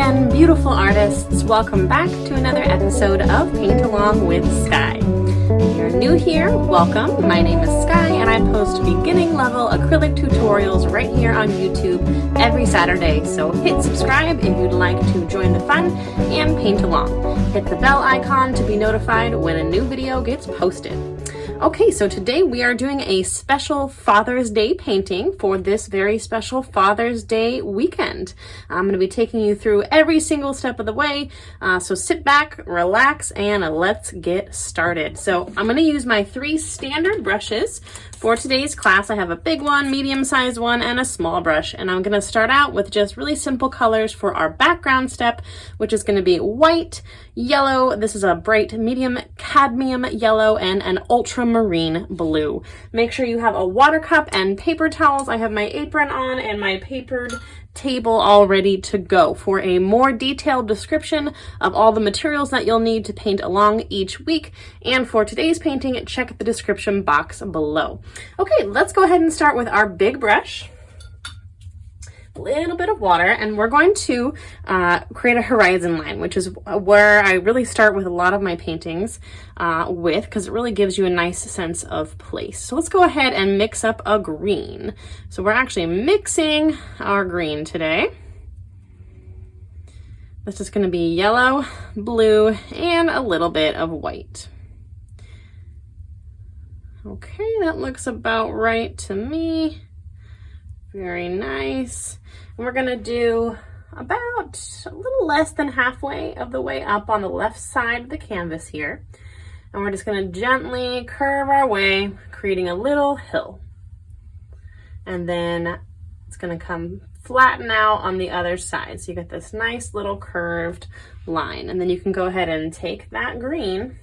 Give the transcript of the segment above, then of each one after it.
again, beautiful artists. Welcome back to another episode of Paint Along with Skye. If you're new here, welcome. My name is Skye and I post beginning level acrylic tutorials right here on YouTube every Saturday. So hit subscribe if you'd like to join the fun and paint along. Hit the bell icon to be notified when a new video gets posted. Okay, so today we are doing a special Father's Day painting for this very special Father's Day weekend. I'm going to be taking you through every single step of the way, so sit back, relax, and let's get started. So I'm going to use my 3 standard brushes for today's class. I have a big one, medium-sized one, and a small brush, and I'm going to start out with just really simple colors for our background step, which is going to be white, yellow, this is a bright medium cadmium yellow, and an ultramarine blue. Make sure you have a water cup and paper towels. I have my apron on and my papered table all ready to go. For a more detailed description of all the materials that you'll need to paint along each week, and for today's painting, check the description box below. Okay, let's go ahead and start with our big brush. A little bit of water, and we're going to create a horizon line, which is where I really start with a lot of my paintings because it really gives you a nice sense of place. So let's go ahead and mix up a green. So we're actually mixing our green today. This is going to be yellow, blue, and a little bit of white. Okay, that looks about right to me. Very nice. And we're gonna do about a little less than halfway of the way up on the left side of the canvas here. And we're just gonna gently curve our way, creating a little hill. And then it's gonna come flatten out on the other side. So you get this nice little curved line. And then you can go ahead and take that green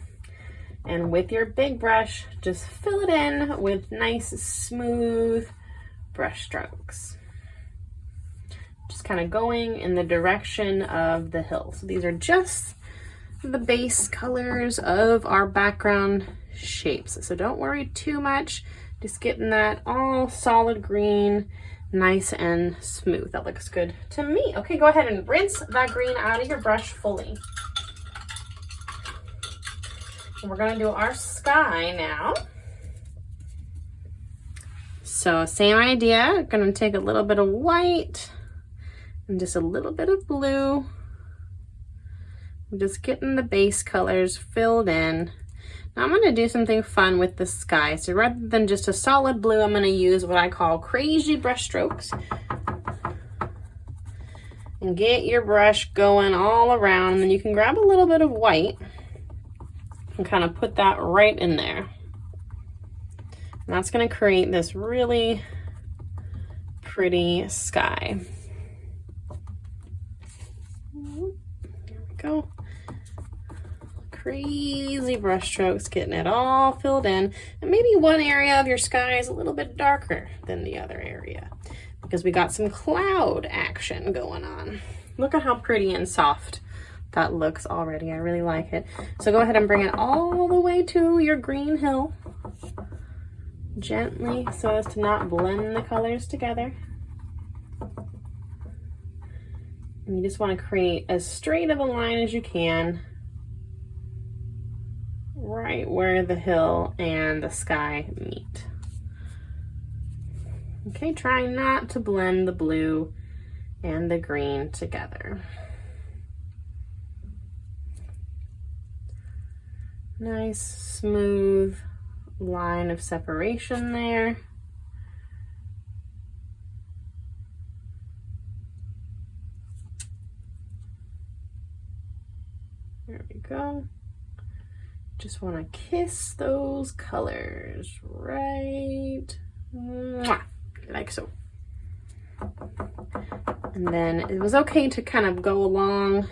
and with your big brush, just fill it in with nice, smooth brush strokes. Just kind of going in the direction of the hill. So these are just the base colors of our background shapes. So don't worry too much. Just getting that all solid green, nice and smooth. That looks good to me. Okay, go ahead and rinse that green out of your brush fully. And we're gonna do our sky now. So same idea, gonna take a little bit of white and just a little bit of blue. I'm just getting the base colors filled in. Now I'm gonna do something fun with the sky. So rather than just a solid blue, I'm gonna use what I call crazy brush strokes. And get your brush going all around, and then you can grab a little bit of white and kind of put that right in there. And that's going to create this really pretty sky. There we go. Crazy brush strokes, getting it all filled in. And maybe one area of your sky is a little bit darker than the other area because we got some cloud action going on. Look at how pretty and soft that looks already. I really like it. So go ahead and bring it all the way to your green hill. Gently so as to not blend the colors together. And you just want to create as straight of a line as you can right where the hill and the sky meet. Okay, try not to blend the blue and the green together. Nice, smooth line of separation there. There we go. Just want to kiss those colors right like so. And then it was okay to kind of go along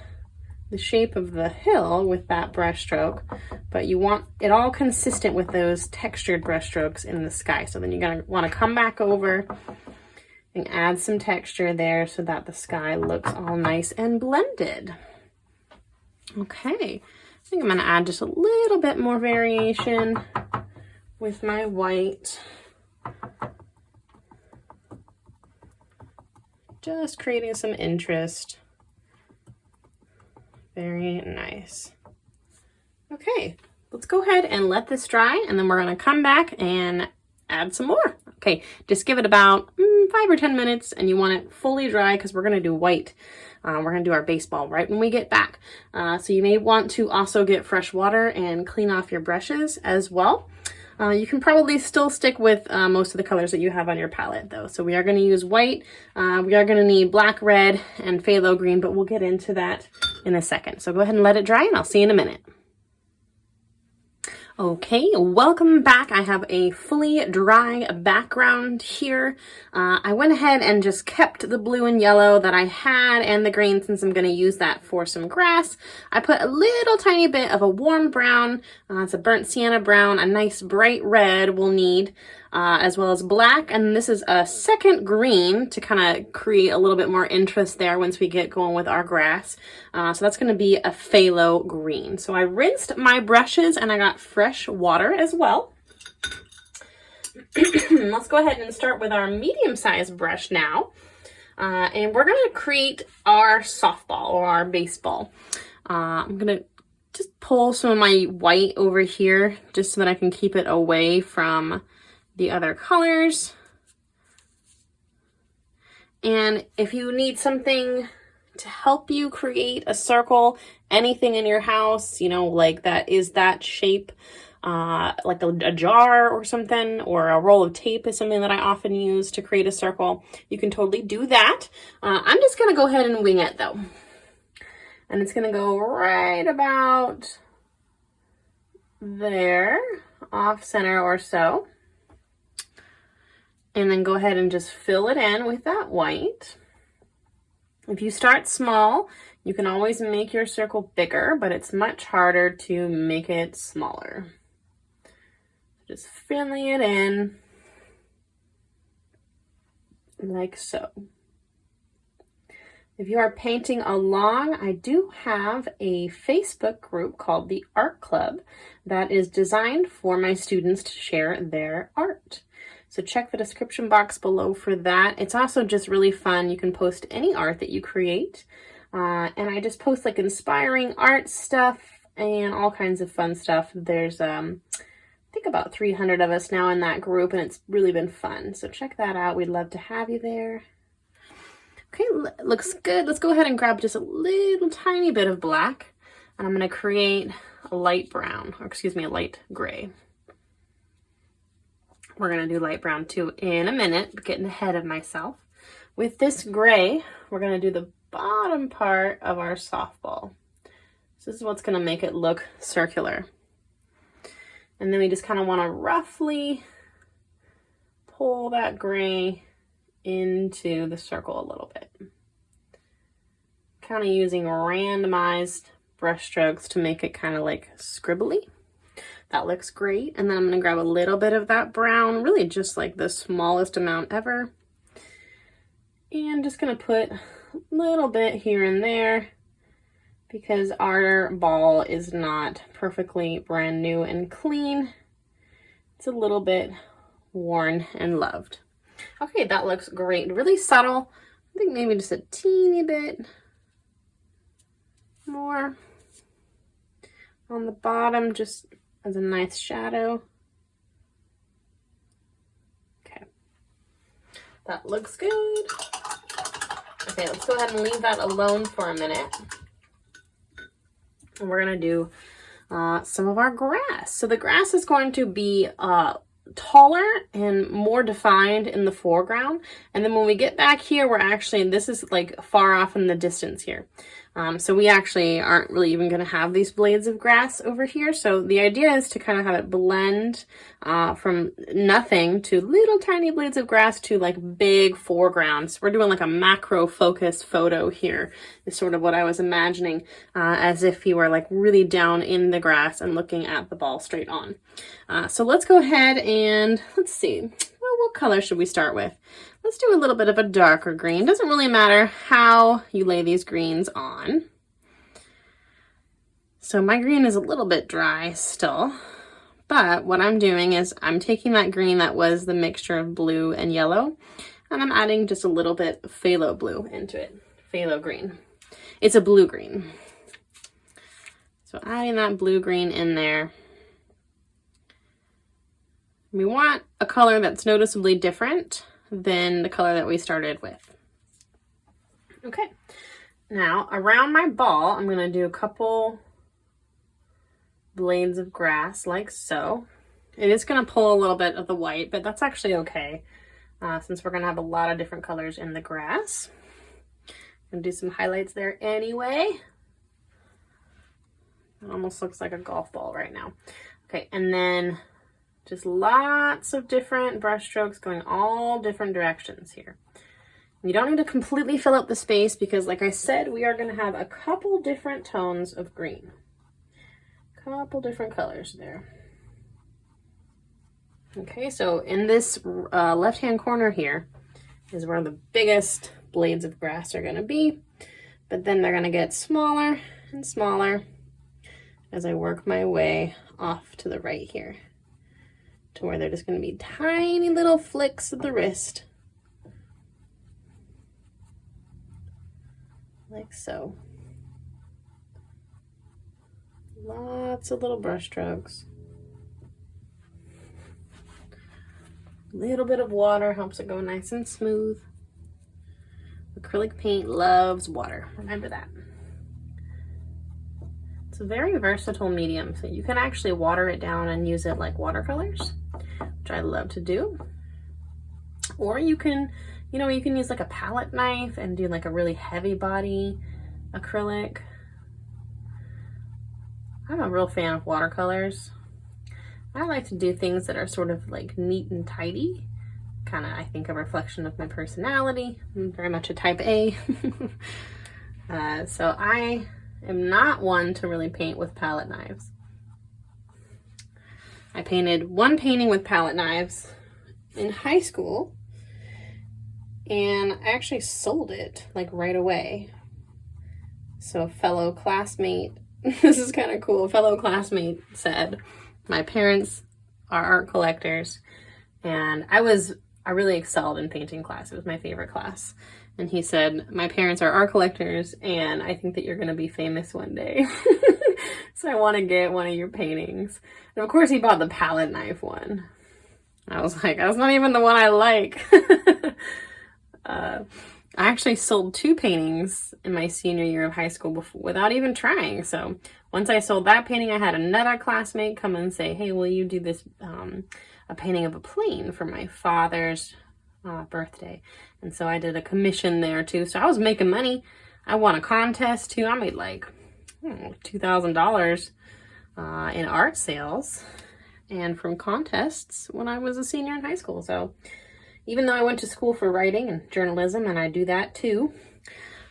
the shape of the hill with that brush stroke, but you want it all consistent with those textured brush strokes in the sky. So then you're going to want to come back over and add some texture there so that the sky looks all nice and blended. Okay, I think I'm going to add just a little bit more variation with my white. Just creating some interest. Very nice. Okay, let's go ahead and let this dry, and then we're gonna come back and add some more. Okay, just give it about 5 or 10 minutes, and you want it fully dry because we're gonna do white. We're gonna do our baseball right when we get back. So you may want to also get fresh water and clean off your brushes as well. You can probably still stick with most of the colors that you have on your palette though. So we are going to use white, we are going to need black, red, and phthalo green, but we'll get into that in a second. So go ahead and let it dry and I'll see you in a minute. Okay, welcome back. I have a fully dry background here. I went ahead and just kept the blue and yellow that I had and the green since I'm going to use that for some grass. I put a little tiny bit of a warm brown, it's a burnt sienna brown, a nice bright red we'll need, as well as black, and this is a second green to kind of create a little bit more interest there once we get going with our grass. So that's going to be a phthalo green. So I rinsed my brushes and I got fresh water as well. Let's go ahead and start with our medium-sized brush now. And we're going to create our softball or our baseball. I'm going to just pull some of my white over here just so that I can keep it away from the other colors. And if you need something to help you create a circle, anything in your house, you know, like that is that shape, like a jar or something, or a roll of tape is something that I often use to create a circle. You can totally do that. I'm just going to go ahead and wing it though. And it's going to go right about there, off center or so. And then go ahead and just fill it in with that white. If you start small, you can always make your circle bigger, but it's much harder to make it smaller. Just filling it in like so. If you are painting along, I do have a Facebook group called the Art Club that is designed for my students to share their art. So check the description box below for that. It's also just really fun. You can post any art that you create. And I just post like inspiring art stuff and all kinds of fun stuff. There's, I think about 300 of us now in that group, and it's really been fun. So check that out. We'd love to have you there. Okay, looks good. Let's go ahead and grab just a little tiny bit of black. And I'm going to create a light brown, or excuse me, a light gray. We're going to do light brown too in a minute, getting ahead of myself. With this gray, we're going to do the bottom part of our softball. So this is what's going to make it look circular. And then we just kind of want to roughly pull that gray into the circle a little bit. Kind of using randomized brush strokes to make it kind of like scribbly. That looks great. And then I'm going to grab a little bit of that brown, really just like the smallest amount ever. And just going to put a little bit here and there because our ball is not perfectly brand new and clean. It's a little bit worn and loved. Okay, that looks great. Really subtle. I think maybe just a teeny bit more on the bottom, just as a nice shadow. Okay, that looks good. Okay, let's go ahead and leave that alone for a minute. And we're gonna do some of our grass. So the grass is going to be taller and more defined in the foreground. And then when we get back here, we're actually, this is like far off in the distance here. So we actually aren't really even going to have these blades of grass over here. So the idea is to kind of have it blend from nothing to little tiny blades of grass to like big foregrounds. We're doing like a macro focus photo here is sort of what I was imagining, as if you were like really down in the grass and looking at the ball straight on. So let's go ahead and let's see. Well, what color should we start with? Let's do a little bit of a darker green. Doesn't really matter how you lay these greens on. So my green is a little bit dry still, but what I'm doing is I'm taking that green that was the mixture of blue and yellow, and I'm adding just a little bit of phthalo blue into it. Phthalo green. It's a blue green. So adding that blue-green in there. We want a color that's noticeably different than the color that we started with. Okay, now around my ball, I'm gonna do a couple blades of grass like so. It is gonna pull a little bit of the white, but that's actually okay since we're gonna have a lot of different colors in the grass. I'm gonna do some highlights there anyway. It almost looks like a golf ball right now. Okay, and then just lots of different brush strokes going all different directions here. You don't need to completely fill up the space because, like I said, we are going to have a couple different tones of green. Couple different colors there. Okay, so in this left-hand corner here is where the biggest blades of grass are going to be, but then they're going to get smaller and smaller as I work my way off to the right here, to where they're just going to be tiny little flicks of the wrist. Like so. Lots of little brush strokes. A little bit of water helps it go nice and smooth. Acrylic paint loves water. Remember that. It's a very versatile medium, so you can actually water it down and use it like watercolors, which I love to do. Or you can, you can use like a palette knife and do like a really heavy body acrylic. I'm a real fan of watercolors. I like to do things that are sort of like neat and tidy. Kind of, I think, a reflection of my personality. I'm very much a type A. So I am not one to really paint with palette knives. I painted one painting with palette knives in high school, and I actually sold it like right away. So a fellow classmate, this is kind of cool, a fellow classmate said, my parents are art collectors, and I really excelled in painting class. It was my favorite class. And he said, my parents are art collectors, and I think that you're going to be famous one day. So I want to get one of your paintings. And of course he bought the palette knife one. I was like, that's not even the one I like. I actually sold 2 paintings in my senior year of high school without even trying. So once I sold that painting, I had another classmate come and say, hey, will you do this, a painting of a plane for my father's birthday? And so I did a commission there too. So I was making money. I won a contest too. I made like $2,000 in art sales and from contests when I was a senior in high school. So even though I went to school for writing and journalism, and I do that too,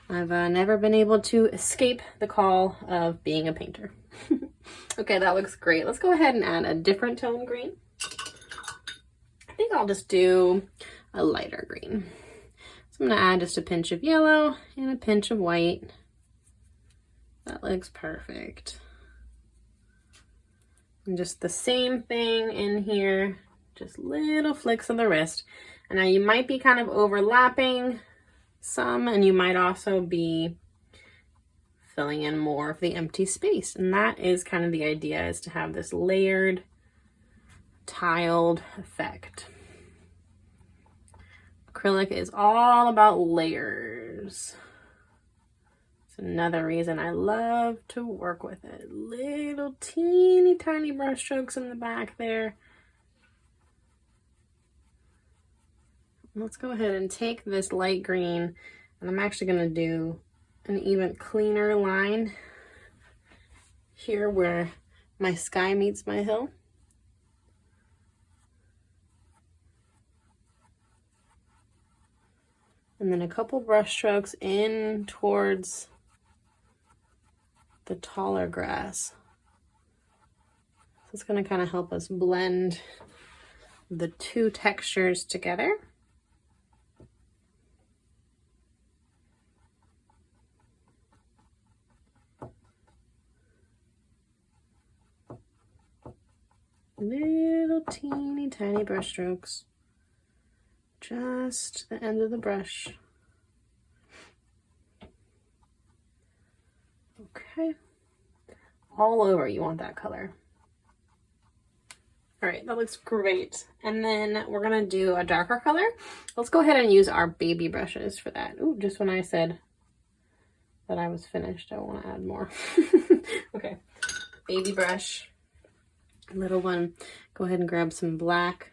I've never been able to escape the call of being a painter. Okay, that looks great. Let's go ahead and add a different tone green. I think I'll just do a lighter green. So I'm going to add just a pinch of yellow and a pinch of white. That looks perfect. And just the same thing in here, just little flicks of the wrist. And now you might be kind of overlapping some, and you might also be filling in more of the empty space. And that is kind of the idea, is to have this layered, tiled effect. Acrylic is all about layers. It's another reason I love to work with it. Little teeny tiny brush strokes in the back there. Let's go ahead and take this light green, and I'm actually going to do an even cleaner line here where my sky meets my hill. And then a couple brush strokes in towards the taller grass. So it's going to kind of help us blend the 2 textures together. Little teeny tiny brush strokes. Just the end of the brush. Okay. all over you want that color. All right, that looks great. And then we're gonna do a darker color. Let's go ahead and use our baby brushes for that. Ooh, just when I said that I was finished, I want to add more. Okay, baby brush, little one. Go ahead and grab some black.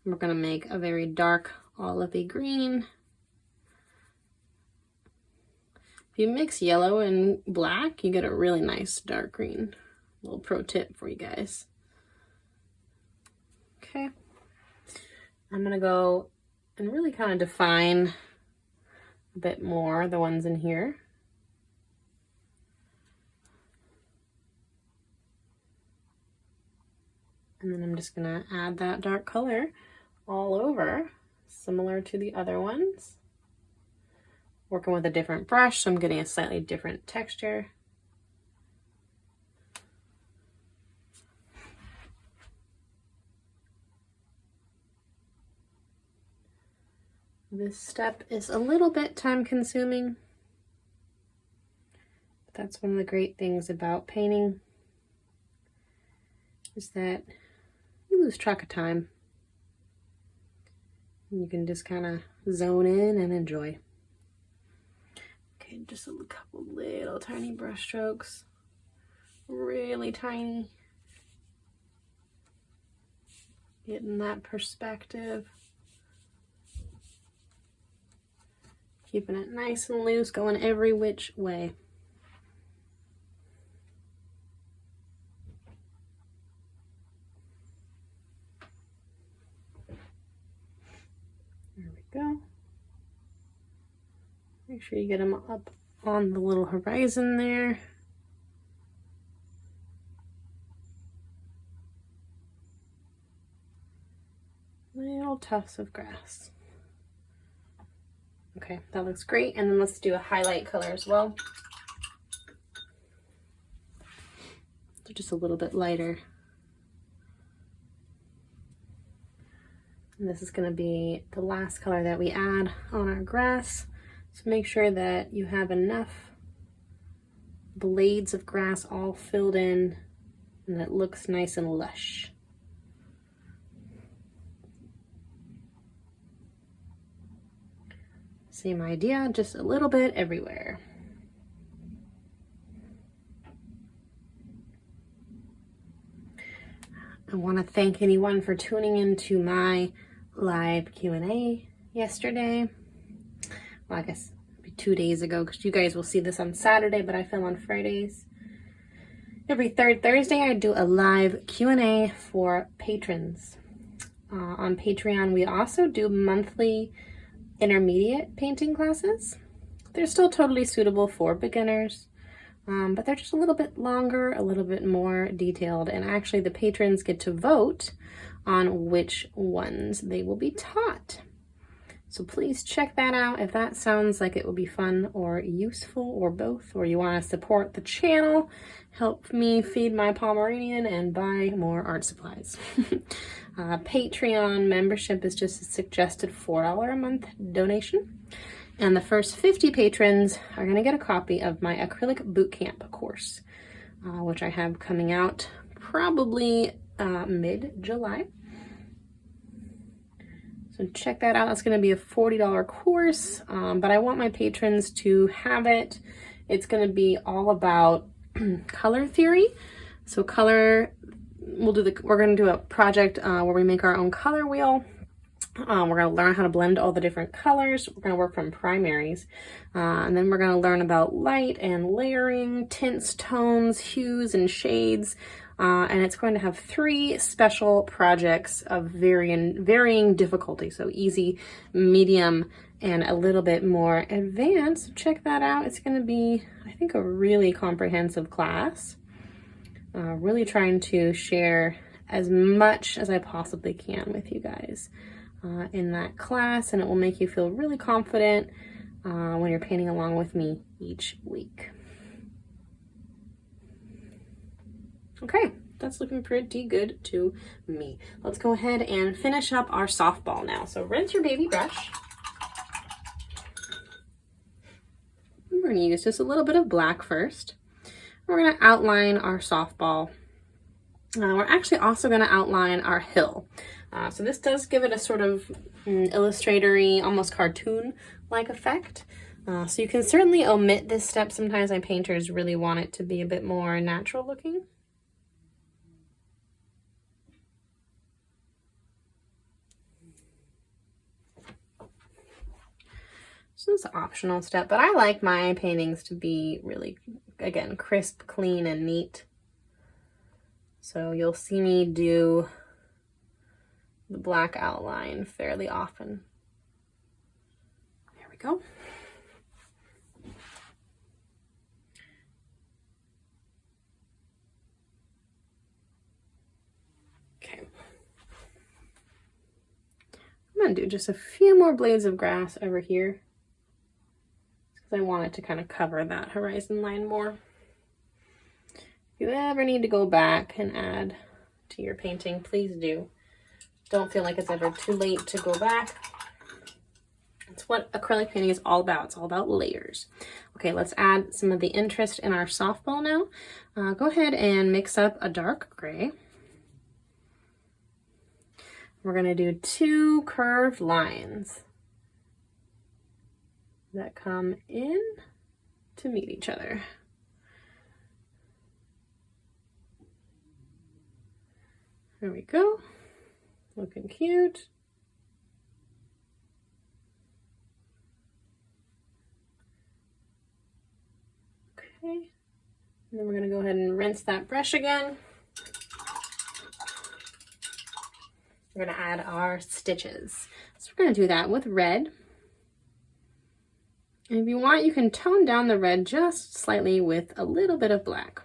We're gonna make a very dark olivey green. If you mix yellow and black, you get a really nice dark green. Little pro tip for you guys. Okay, I'm gonna go and really kind of define a bit more the ones in here. And then I'm just gonna add that dark color all over, similar to the other ones. Working with a different brush, so I'm getting a slightly different texture. This step is a little bit time consuming, but that's one of the great things about painting, is that you lose track of time. And you can just kind of zone in and enjoy. Okay, just a couple little tiny brush strokes, really tiny. Getting that perspective. Keeping it nice and loose, going every which way. There we go. Make sure you get them up on the little horizon there. Little tufts of grass. Okay, that looks great. And then let's do a highlight color as well. So just a little bit lighter. And this is going to be the last color that we add on our grass. So make sure that you have enough blades of grass all filled in and it looks nice and lush. Same idea, just a little bit everywhere. I want to thank anyone for tuning into my live Q&A yesterday. Well, I guess maybe 2 days ago, because you guys will see this on Saturday, but I film on Fridays. Every third Thursday, I do a live Q&A for patrons. On Patreon, we also do monthly intermediate painting classes. They're still totally suitable for beginners, but they're just a little bit longer, a little bit more detailed, and actually the patrons get to vote on which ones they will be taught. So please check that out if that sounds like it will be fun or useful or both, or you want to support the channel, help me feed my Pomeranian and buy more art supplies. Patreon membership is just a suggested $4 a month donation. And the first 50 patrons are going to get a copy of my acrylic bootcamp course, which I have coming out probably mid-July. So check that out. That's going to be a $40 course, but I want my patrons to have it. It's going to be all about color theory. So color, we're going to do a project where we make our own color wheel. We're going to learn how to blend all the different colors. We're going to work from primaries. And then we're going to learn about light and layering, tints, tones, hues, and shades. And it's going to have 3 special projects of varying difficulty. So easy, medium, and a little bit more advanced. Check that out. It's going to be, I think, a really comprehensive class. Really trying to share as much as I possibly can with you guys in that class, and it will make you feel really confident when you're painting along with me each week. Okay, that's looking pretty good to me. Let's go ahead and finish up our softball now. So rinse your baby brush. We're going to use just a little bit of black first. We're going to outline our softball. We're actually also going to outline our hill. So this does give it a sort of illustratory, almost cartoon-like effect. So you can certainly omit this step. Sometimes my painters really want it to be a bit more natural looking. So it's an optional step, but I like my paintings to be really, again, crisp, clean, and neat. So you'll see me do the black outline fairly often. There we go. Okay. I'm going to do just a few more blades of grass over here, because I want it to kind of cover that horizon line more. If you ever need to go back and add to your painting, please do. Don't feel like it's ever too late to go back. It's what acrylic painting is all about. It's all about layers. Okay, let's add some of the interest in our softball now. Go ahead and mix up a dark gray. We're going to do 2 curved lines that come in to meet each other. There we go. Looking cute. Okay. And then we're going to go ahead and rinse that brush again. We're going to add our stitches. So we're going to do that with red. And if you want, you can tone down the red just slightly with a little bit of black.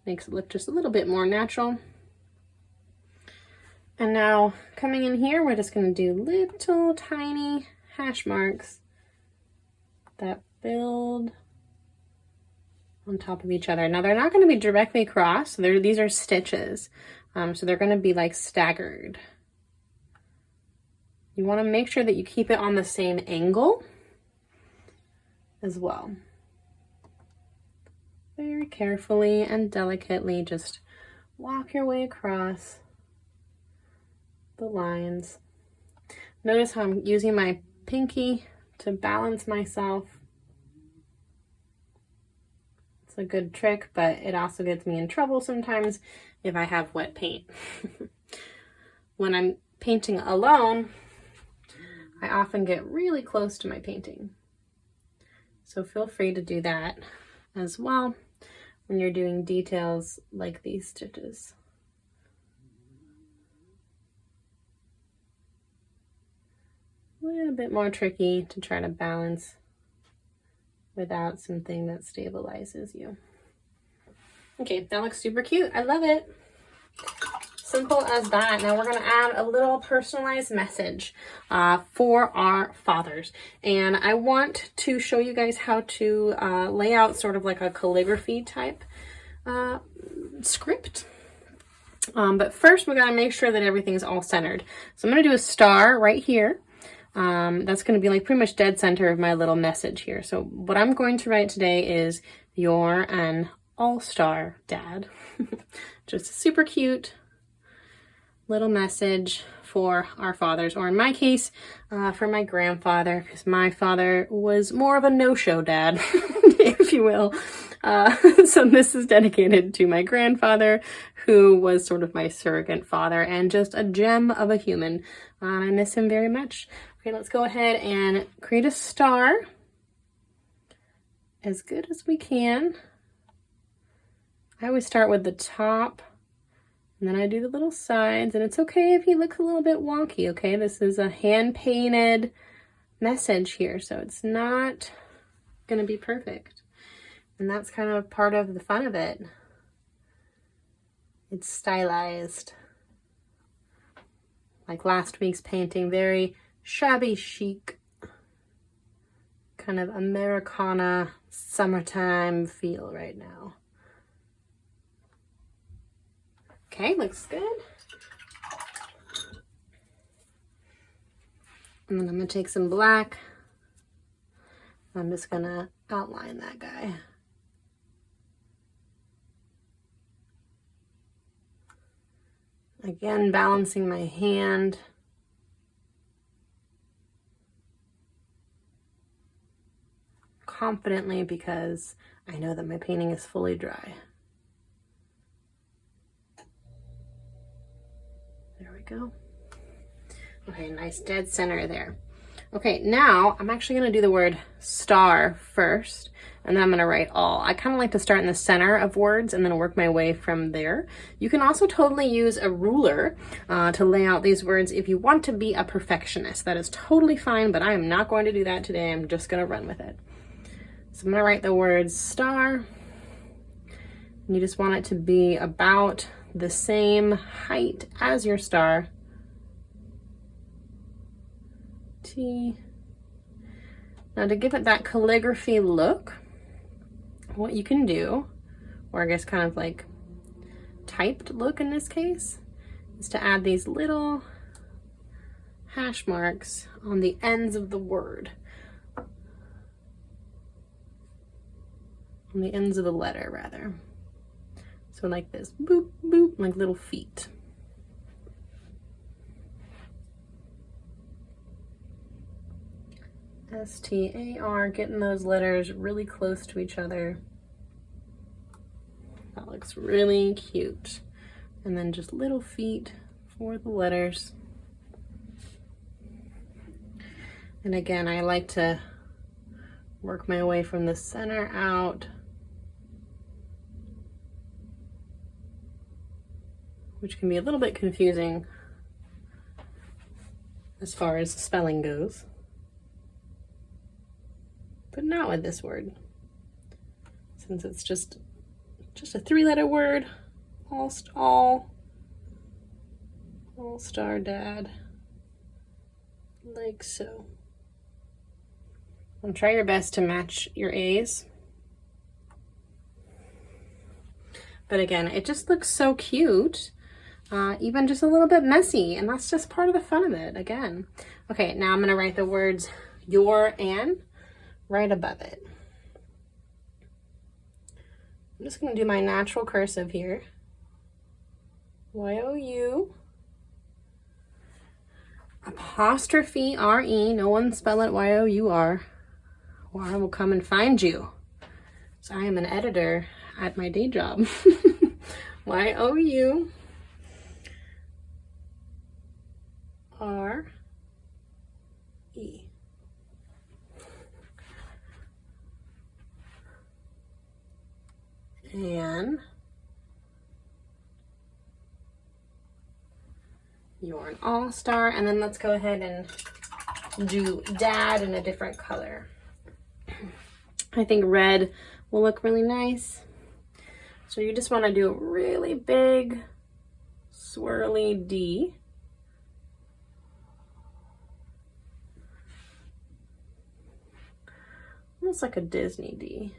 Makes it look just a little bit more natural. And now coming in here, we're just going to do little tiny hash marks that build on top of each other. Now they're not going to be directly across. So these are stitches. So they're going to be like staggered. You want to make sure that you keep it on the same angle as well. Very carefully and delicately just walk your way across the lines. Notice how I'm using my pinky to balance myself. It's a good trick, but it also gets me in trouble sometimes if I have wet paint. When I'm painting alone, I often get really close to my painting. So feel free to do that as well when you're doing details like these stitches. A little bit more tricky to try to balance without something that stabilizes you. Okay, that looks super cute. I love it. Simple as that. Now we're going to add a little personalized message for our fathers. And I want to show you guys how to lay out sort of like a calligraphy type script. But first we got to make sure that everything's all centered. So I'm going to do a star right here. That's going to be like pretty much dead center of my little message here. So what I'm going to write today is, "You're an all-star, Dad." Just a super cute little message for our fathers, or in my case, for my grandfather, because my father was more of a no-show dad, if you will. So this is dedicated to my grandfather, who was sort of my surrogate father and just a gem of a human. I miss him very much. Okay, let's go ahead and create a star as good as we can. I always start with the top, and then I do the little sides, and it's okay if he looks a little bit wonky, okay? This is a hand-painted message here, so it's not gonna be perfect. And that's kind of part of the fun of it. It's stylized. Like last week's painting, very shabby chic, kind of Americana summertime feel right now. Okay, looks good. And then I'm gonna take some black. I'm just gonna outline that guy. Again, balancing my hand. Confidently, because I know that my painting is fully dry. There we go. Okay, nice dead center there. Okay, now I'm actually going to do the word star first, and then I'm going to write all. I kind of like to start in the center of words and then work my way from there. You can also totally use a ruler to lay out these words if you want to be a perfectionist. That is totally fine, but I am not going to do that today. I'm just going to run with it. So I'm going to write the words star. And you just want it to be about the same height as your star. T. Now to give it that calligraphy look, what you can do, or I guess kind of like typed look in this case, is to add these little hash marks on the ends of the word. On the ends of the letter, rather. So like this, boop, boop, like little feet. S-T-A-R, getting those letters really close to each other. That looks really cute. And then just little feet for the letters. And again, I like to work my way from the center out, which can be a little bit confusing as far as spelling goes. But not with this word, since it's just a three-letter word. All star dad, like so. And try your best to match your A's. But again, it just looks so cute, even just a little bit messy, and that's just part of the fun of it, again. Okay, now I'm gonna write the words your and right above it. I'm just going to do my natural cursive here. Y-O-U apostrophe R-E. No one spell it Y-O-U-R, or I will come and find you. So I am an editor at my day job. Y-O-U R-E. And you're an all-star. And then let's go ahead and do dad in a different color. I think red will look really nice. So you just want to do a really big swirly D. Almost like a Disney D.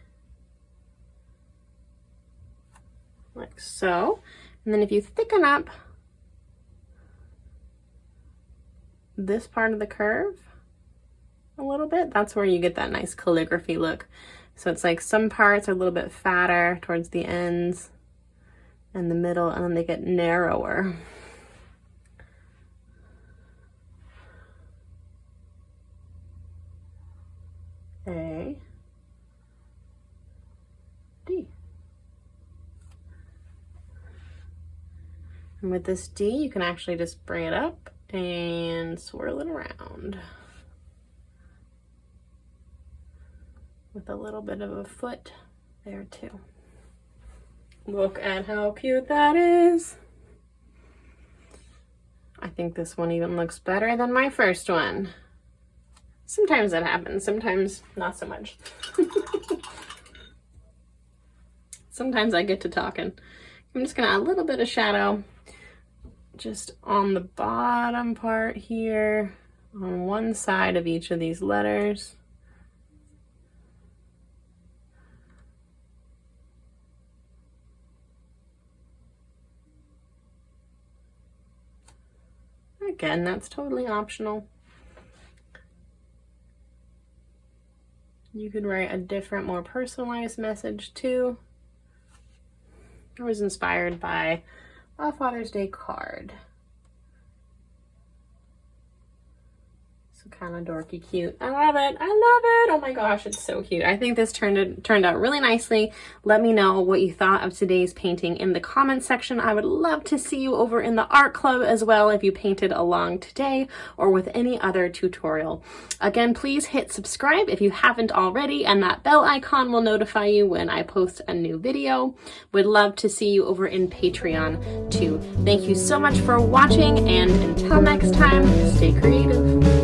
Like so. And then if you thicken up this part of the curve a little bit, that's where you get that nice calligraphy look. So it's like some parts are a little bit fatter towards the ends and the middle, and then they get narrower. A, D. And with this D, you can actually just bring it up and swirl it around with a little bit of a foot there too. Look at how cute that is. I think this one even looks better than my first one. Sometimes that happens, sometimes not so much. Sometimes I get to talking. I'm just gonna add a little bit of shadow just on the bottom part here, on one side of each of these letters. Again, that's totally optional. You could write a different, more personalized message too. I was inspired by a Father's Day card. So kind of dorky cute. I love it. I love it. Oh my gosh, it's so cute. I think this turned out really nicely. Let me know what you thought of today's painting in the comments section. I would love to see you over in the art club as well if you painted along today or with any other tutorial. Again, please hit subscribe if you haven't already, and that bell icon will notify you when I post a new video. Would love to see you over in Patreon too. Thank you so much for watching, and until next time, stay creative.